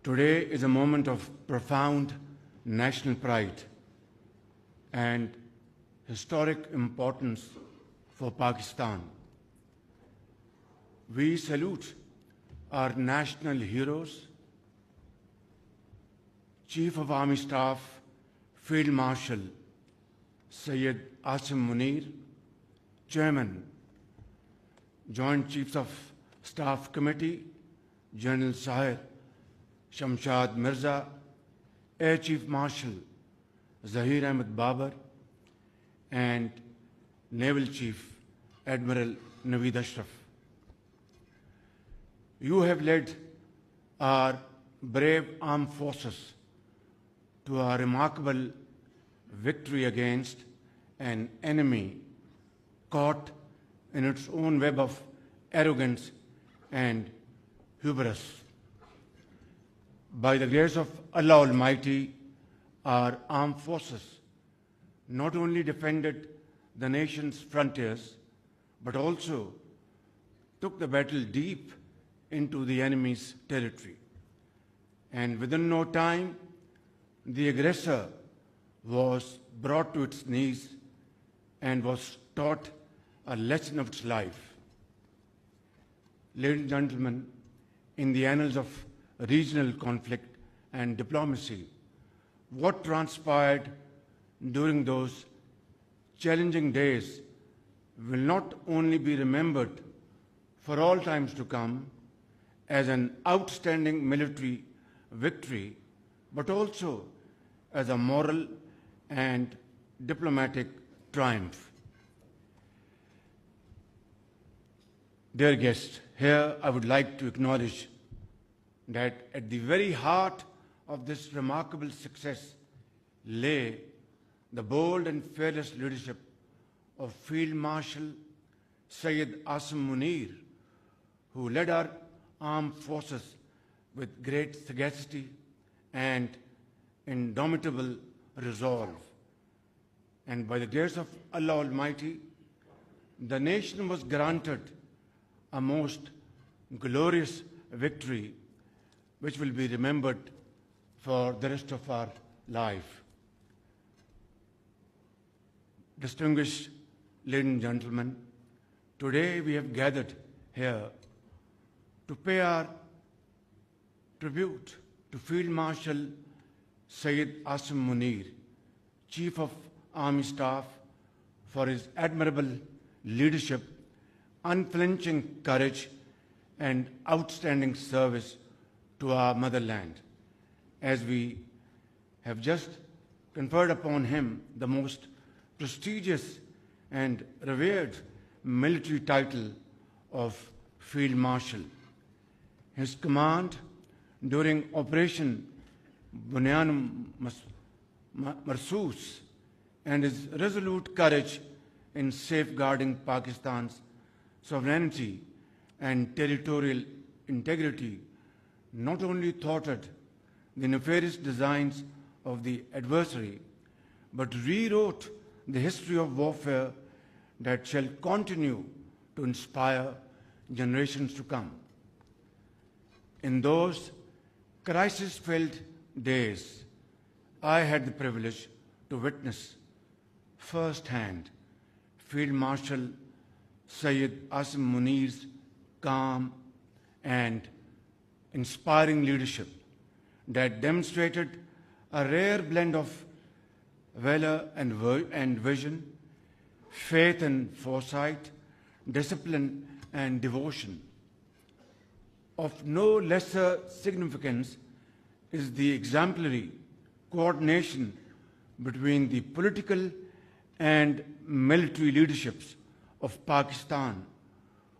Today is a moment of profound national pride and historic importance for Pakistan. We salute our national heroes, Chief of Army Staff, Field Marshal Syed Asim Munir, Chairman, Joint Chiefs of Staff Committee, General Sahir Shamshad Mirza, Air Chief Marshal Zahir Ahmed Babar, and Naval Chief Admiral Naveed Ashraf. You have led our brave armed forces to a remarkable victory against an enemy caught in its own web of arrogance and hubris. By the grace of Allah Almighty, our armed forces not only defended the nation's frontiers, but also took the battle deep into the enemy's territory. And within no time, the aggressor was brought to its knees and was taught a lesson of its life. Ladies and gentlemen, in the annals of regional conflict and diplomacy, what transpired during those challenging days will not only be remembered for all times to come as an outstanding military victory, but also as a moral and diplomatic triumph. Dear guests, here I would like to acknowledge that at the very heart of this remarkable success lay the bold and fearless leadership of Field Marshal Syed Asim Munir, who led our armed forces with great sagacity and indomitable resolve. And by the grace of Allah Almighty, the nation was granted a most glorious victory which will be remembered for the rest of our life. Distinguished ladies and gentlemen, today we have gathered here to pay our tribute to Field Marshal Syed Asim Munir, Chief of Army Staff, for his admirable leadership, unflinching courage, and outstanding service to our motherland, as we have just conferred upon him the most prestigious and revered military title of Field Marshal. His command during Operation Bunyan Marsoos and his resolute courage in safeguarding Pakistan's sovereignty and territorial integrity not only thwarted the nefarious designs of the adversary, but rewrote the history of warfare that shall continue to inspire generations to come. In those crisis-filled days, I had the privilege to witness firsthand Field Marshal Syed Asim Munir's calm and inspiring leadership that demonstrated a rare blend of valor and vision, faith and foresight, discipline and devotion. Of no lesser significance is the exemplary coordination between the political and military leaderships of Pakistan,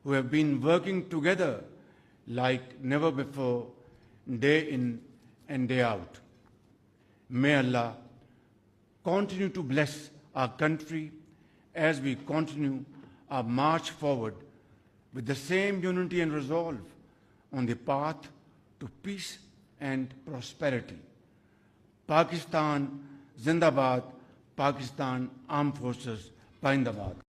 who have been working together like never before, day in and day out. May Allah continue to bless our country as we continue our march forward with the same unity and resolve on the path to peace and prosperity. Pakistan Zindabad, Pakistan Armed Forces Pindabad.